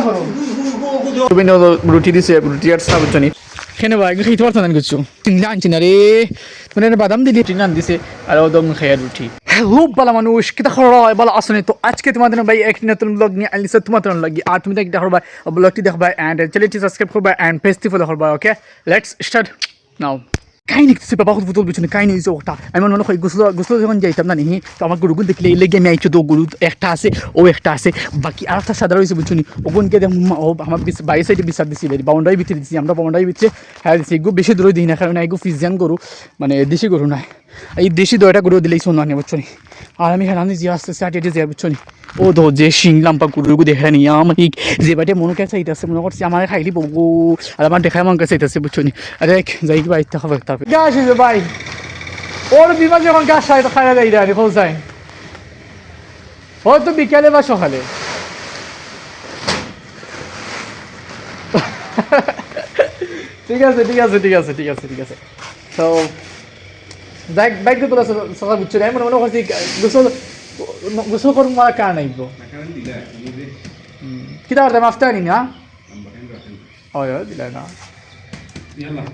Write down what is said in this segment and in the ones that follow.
করো তুমি রুটি দিছে রুটি আর সাব জানি কেন ভাই খাইতে পারছ না কিছু চিন্তা আনছি না রে মানে বাদাম দিলি টিন আন দিছে আর ওদম খেয়ে রুটি হ্যালো বালা মানুষ কিতা খরা বালা আসনে তো আজকে তোমাদের ভাই এক নতুন ব্লগ নিয়ে আইলিছে তোমাদের লাগি আর তুমি দেখতে করবা ব্লগটি দেখবা এন্ড চ্যানেলটি সাবস্ক্রাইব করবা এন্ড পেজটি ফলো করবা ওকে লেটস স্টার্ট নাও কাহিনী কিছু বাবা ফুটবল পিছনে কাহিনী হয়েছে ওটা আমি মনে হয় গোসল যখন যাইতাম না নিহি তো আমার গরুগুন দেখলে এই লেগে আমি আইছো তো গরু একটা আছে ও একটা আছে বাকি আর একটা সাদা রয়েছে বুঝছো নি ওগুনকে দেখ ও আমার বাইরে সাইডে বিচার দিছি বাউন্ডারি ভিতরে দিচ্ছি আমরা বাউন্ডারি ভিতরে হ্যাঁ দিচ্ছি এগুলো বেশি দূরে দিই না কারণ এগুলো ফিজিয়ান গরু মানে দেশি গরু নাই এই দেশি দইটা গরু দিলেই শোনা নিয়ে বুঝছো নি আর আমি হেরানি যে আস্তে আস্তে আটে যাই বুঝছো নি ও তো যে শিং লাম্পা গরুগুলো দেখা নিয়ে আমার যে বাটে মনে কাছে চাইতেছে মনে করছি আমার খাইলি বলবো আর আমার দেখায় মন কাছে চাইতেছে বুঝছো নি আরে যাই কি বাইতে খাবার তারপর গাছ আছে ভাই ওর বিমা যখন গাছ খাই তো খাইয়া দেয় রে ফল চাই হয়তো বিকালে বা সকালে ঠিক আছে ঠিক আছে ঠিক আছে ঠিক আছে ঠিক আছে তো বাইক তোলা সকাল বুঝছো রে মনে মনে করছি গোসল করুন মারা কার নাইব কিতা করতাম আফটার নি না হয় দিলা না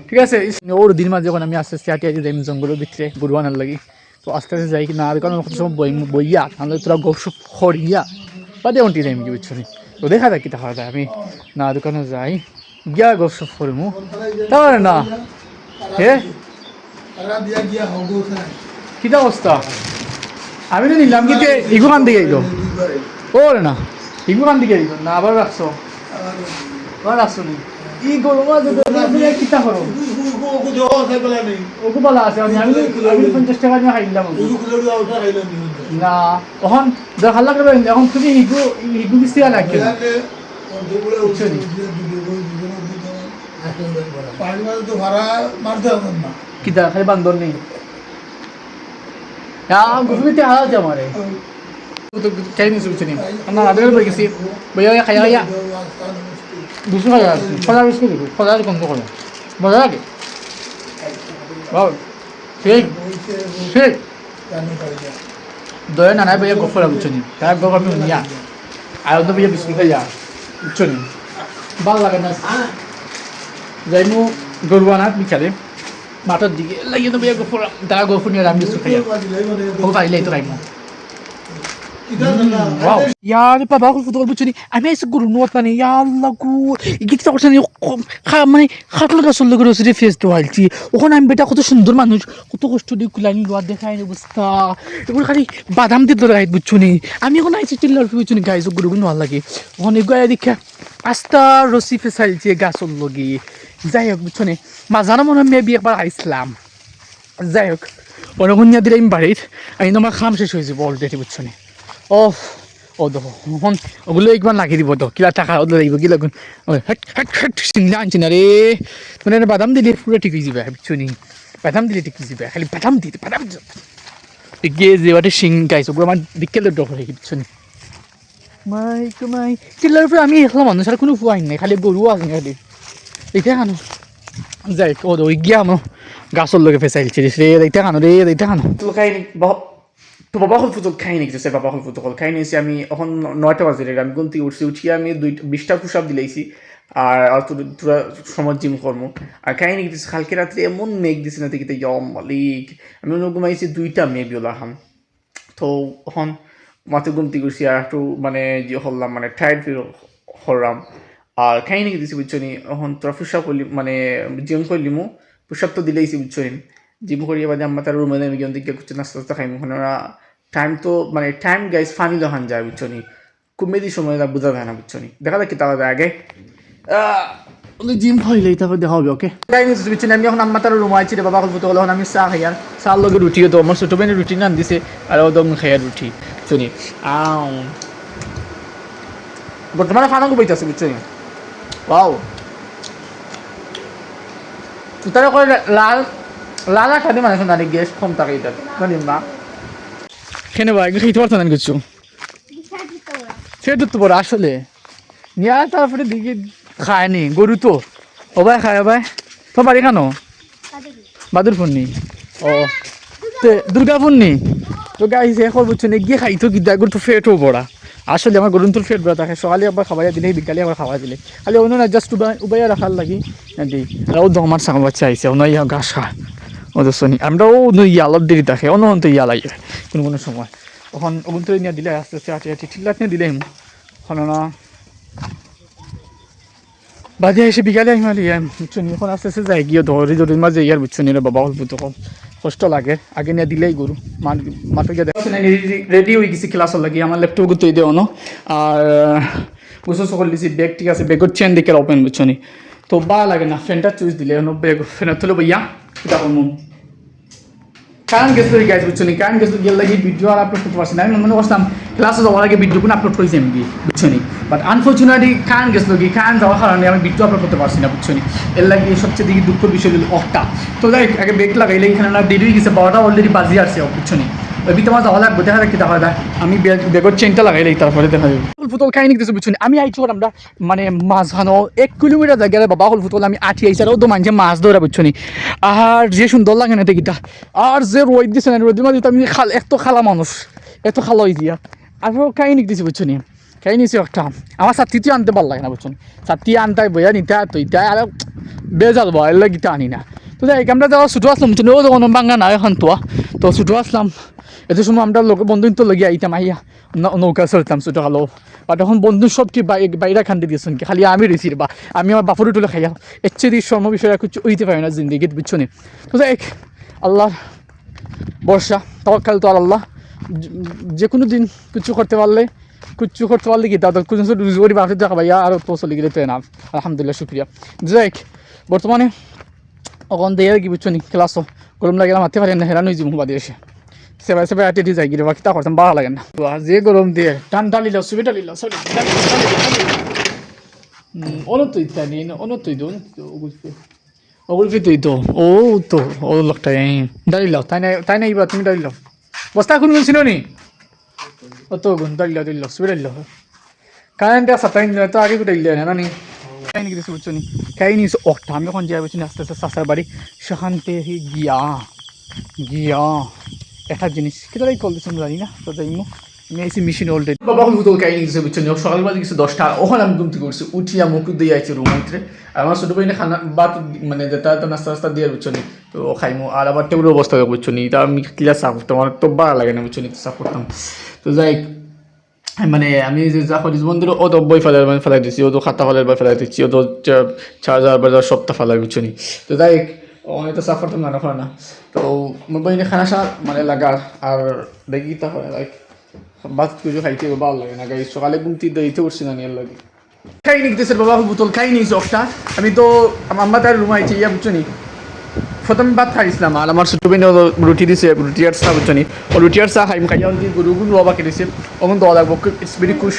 ঠিক আছে ওর দিন মাঝে যখন আমি আস্তে আস্তে আটি আটি যাই জঙ্গলের ভিতরে গরু আনার লাগি তো আস্তে আস্তে যাই কি না কারণ কত সময় বইয়া তাহলে তোরা গপসপ হরিয়া বা দেওয়ানটি যাই কি বুঝছো তো দেখা যায় কিতা খাওয়া যায় আমি না দোকানে যাই গিয়া গপসপ করমু তাহলে না হে কিতা অবস্থা আমি তো নিলাম কি ইগু খান দিকে আইলো ও না ইগু খান দিকে আইলো না আবার রাখছো আবার রাখছো নি ই গরু মাঝে কিতা করো ওকে বলা আছে আমি 50 টাকা নিয়ে খাইলাম না এখন দেখা লাগবে এখন তুমি ইগু কিস্তি আলাকে কিতা খালি বান্দর নেই গুফিতে হারা যা মারে তো কাই নিছে বুঝছি না আদের বই গেছি বইয়া খাইয়া দুশো খাইয়া খোলার বিস্কুট দিব খোলার কম করে মজা লাগে বাউ ঠিক ঠিক দয়া নানায় বইয়া গফরা বুঝছি তার গফ আমি নিয়া আর তো বইয়া বিস্কুট খাইয়া বুঝছি ভালো লাগে না যাইমু গরু আনাত বিকালে মাঠের দিকে লাগিয়ে তো বইয়া গফরা তারা গফর নিয়ে আমি বিস্কুট খাইয়া ও পাইলে তো খাইমু wow यार बाबा को ফুটবল বুঝছি আমি এসে গরু নোট মানে আল্লাহ গো কি কি করছেন মানে খাটলো গাছল করে রসি ফেস তো হালছি ওখানে আমি বেটা কত সুন্দর মানুষ কত কষ্ট দিয়ে কুলানি লোয়া দেখায় অবস্থা এগুলো খালি বাদাম দিয়ে ধরে গাইত বুঝছো নি আমি এখন আইসি চিল্লার বুঝছো নি গাইজ গরু নোয়ার লাগে ওখানে গায়ে দেখা আস্তা রসি ফেসাইছে গাছল লগে যাই হোক বুঝছো নি মাঝানো মনে হয় মেবি একবার আইসলাম যাই হোক অনেকক্ষণ দিলে আমি বাড়ির আমি আমার খাম শেষ হয়ে যাবো অলরেডি বুঝছো নি অফ ও দেখো এখন ওগুলো একবার লাগিয়ে দিব তো কিলা টাকা ওগুলো লাগিব কি লাগুন চিন্তা আনছি না রে মানে বাদাম দিলে পুরো ঠিক হয়ে যাবে বুঝছো নি বাদাম দিলে ঠিক হয়ে যাবে খালি বাদাম দিতে বাদাম গিয়ে যে বাটে শিং গাইছে ওগুলো আমার দিকে ডর হয়ে বুঝছো নি মাই চিল্লার উপরে আমি একলা মানুষ আর কোনো ফুয়াই নাই খালি গরু আছে খালি এইটা খানো যাই ও ওই গিয়া আমার গাছর লগে ফেসাইলছে রে এইটা খানো রে এইটা খানো তো খাই তো বাবা হল ফুটবল খাই নি কিছু বাবা হল ফুটবল খাই নিয়েছি আমি এখন 9টা বাজে আমি কোন থেকে উঠি আমি 20টা পুশ আপ দিলাইছি আর তোরা সময় জিম করবো আর খাই নি কিছু কালকে রাত্রে এমন মেঘ দিছে না দেখি মালিক আমি ঘুমাইছি 2টা মেঘ ওলাহাম তো এখন মাথে গুমতি করছি আর একটু মানে যে হলাম মানে টায়ার্ড ফিল হলাম আর খাই নি দিছি বুঝছো নি এখন তোরা পুশ আপ করলি মানে জিম করলিমু পুশ আপ তো দিলেইছি বুঝছো নি জিম করিয়ে বাদে আমার তার রুমে আমি দিকে করছি নাস্তা টাস্তা খাইমু ওখানে ওরা টাইম তো মানে টাইম গাইজ ফানি দোকান যায় বুঝছো নি কমেডি সময় বোঝা যায় না বুঝছো নি দেখা যাক কি তাহলে আগে জিম হইলেই তারপর দেখা হবে ওকে তাই নিচ্ছি বুঝছি আমি এখন আমার তার রুমে আছি রে বাবা বলতে তখন আমি চা খাই আর চার লগে রুটিও তো আমার ছোটো বেনে রুটি নান দিছে আর ওদম খাইয়ার রুটি বুঝছো নি বর্তমানে ফানা কো বইতেছে বুঝছো নি ওয়াও তারা করে লালা খাদি মানে শোনা গ্যাস কম থাকে এটা জানি না কেন ভাই খাইতে পারতো না কিছু সেটা তো বড় আসলে নিয়ে তারপরে দিকে খায়নি গরু তো ও ভাই খায় ভাই তো বাড়ি খানো বাদুরপুর নি ও দুর্গাপুর নি তো গাইছে এখন বুঝছো না গিয়ে খাইতো গিয়ে গরু তো ফেটও বড়া আসলে আমার গরুন তোর ফেট বেড়া থাকে সকালে একবার খাবার দিলে বিকালে আবার খাবার দিলে খালি অন্য না জাস্ট উবাইয়া রাখার লাগি দিই আর ও তো আমার ছাগল বাচ্চা আইসে অন্য ইয়া ঘাস খা ও তো শুনি আমরাও ইয়া আলাপ দেরি থাকে অন্য অন্ত ইয়া লাগে কোনো কোনো সময় তখন ওগুন তো নিয়ে দিলে আস্তে আস্তে আটি আটি ঠিক লাগতে দিলে এখন না বাদে এসে বিকালে আমি মালি বুঝছো নি এখন আস্তে আস্তে যাই গিয়ে ধরি ধরি মাঝে ইয়ার বুঝছো নি রে বাবা অল্প তখন কষ্ট লাগে আগে নিয়ে দিলেই গরু মাঠে গিয়ে দেখো রেডি হয়ে গেছি ক্লাসের লাগে আমার ল্যাপটপ তৈরি দেওয়া ন আর বুঝছো সকল দিছি ব্যাগ ঠিক আছে ব্যাগের চেন দিকে ওপেন বুঝছো নি তো বা লাগে না ফ্যানটা চুইস দিলে ব্যাগ ফ্যানের তুলে বইয়া এটা করবো কারণ গেছিল গাইজ বুঝছো নি কারণ গেছিল গেল লাগে ভিডিও আর আপলোড করতে পারছি না আমি মনে করছিলাম ক্লাসে যাওয়ার আগে ভিডিও কোনো আপলোড করেছি আমি বুঝছো নি বাট আনফর্চুনেটলি কারণ গেছিল কি কারণ যাওয়ার কারণে আমি ভিডিও আপলোড করতে পারছি না বুঝছো নি এর লাগে সবচেয়ে দিকে দুঃখের বিষয় হলো অফটা তো যাই আগে ব্রেক লাগাইলে এখানে না দেরি হয়ে গেছে 12টা অলরেডি বাজিয়ে আসছে বুঝছো নি ওই তোমার যাওয়া লাগবে দেখা যাক কি দেখা যায় আমি ব্যাগের চেনটা লাগাইলে তারপরে দেখা যাবে ফুটবল খাই নিতেছে বুঝছো নি আমি আইছি আমরা মানে মাছ ভানো 1 কিলোমিটার জায়গায় বাবা হল ফুটবল আমি আঠি আইসার ও তো মানছে মাছ ধরা বুঝছো নি আর যে সুন্দর লাগে না দেখিটা আর যে রোদ দিছে না রোদ মাঝে আমি এত খালা মানুষ এত খালা হয়ে দিয়া আর খাই নিতেছি বুঝছো নি খাই নিছি একটা আমার ছাত্রীতে আনতে ভালো লাগে না বুঝছো নি ছাত্রী আনতাই বইয়া নিতে তো ইটা আর বেজাল বয় এর গিটা আনি না তো যাই আমরা যাওয়া ছুটো আসলাম বুঝছো নি ও যখন বাঙ্গা নাই এখন তো ছুটো আসলাম এত সময় আমরা বন্ধু তো লগিয়ে আইতাম আইয়া নৌকা চলতাম ছোটো খালো বা তখন বন্ধু সব কি বাইরে খান্দি দিয়েছেন কি খালি আমি রয়েছি বা আমি আমার বাপরে তুলে খাইয়া এর চেয়ে সর্ম বিষয়ে কিছু উইতে পারি না জিন্দিগিত বুঝছো নি তো যাই আল্লাহ বর্ষা তাওয়াক্কাল তো আল্লাহ যে কোনো দিন কিছু করতে পারলে কি তাদের কিছু রুজুরি বাপরে দেখা ভাইয়া আর তো চলে গেলে তো না আলহামদুলিল্লাহ শুক্রিয়া যাই বর্তমানে অকন দিয়ে কি বুঝছো নি ক্লাসও গরম লাগে মারতে পারি না হেরান হয়ে যাবো বাদে এসে সেবাই আটে দিয়ে যাই গিয়ে বাকি তা করতাম ভালো লাগে না তো যে গরম দিয়ে টান টালিল সুবিধা লিল সরি অনতই ইত্যাদি অনতই তো ওগুলো তুই তো ও লোকটাই দাঁড়িয়ে তাই না এইবার তুমি দাঁড়িয়ে বস্তা এখন বলছিল নি ও তো গুণ দাঁড়িয়ে সুবিধা লিল কারেন্ট আসা তাই তো আগে কোথায় দিলে না নি খাই নি কিছু বুঝছো নি খাই নিয়েছো ওটা আমি এখন যাই বুঝছি আস্তে আস্তে চাষার বাড়ি সেখানতে গিয়া একটা জিনিস কেটাই কল দিচ্ছি জানি না তো যাই আমি আইসি মেশিন অলরেডি বাবা হুদল কাই নিয়েছে বুঝছো নি সকালবেলা কিছু 10টা ওখানে আমি ঘুমতে করছি উঠিয়া মুখ দিয়ে আইছি রুম ভিতরে আর আমার ছোটো ভাই খানা বাত মানে যেটা তো নাস্তা রাস্তা দিয়ে বুঝছো নি তো খাইমো আর আবার টেবিল অবস্থা বুঝছো নি তা আমি ক্লিয়ার সাফ করতাম আমার তো ভালো লাগে না বুঝছো নি সাফ করতাম তো যাই মানে আমি যে যা করি বন্ধুর ও তো বই ফেলাই দিচ্ছি ও তো খাতা ফেলাই দিচ্ছি ও তো চার্জার বাজার সবটা ফেলাই বুঝছো নি তো যাই অনেক তো সাফ করতাম না হয় না তো আমার বইনে খানা সা মানে লাগার আর দেখি তা হয় লাইক ভাত কিছু খাইতে ভালো লাগে না গাই সকালে ঘুমতি দিতে উঠছি না নিয়ে লাগে খাই নিতেছে বাবা বোতল খাই নিস একটা আমি তো আমার তার রুম আইছি ইয়া বুঝছো নি প্রথমে ভাত খাইছিলাম আর আমার ছোটো বেনে রুটি দিছে রুটি আর চা বুঝছো নি ও রুটি আর চা খাইম খাইয়া গরু গুলো বাবা কেটেছে ওখান দেওয়া লাগবো ইটস ভেরি খুশ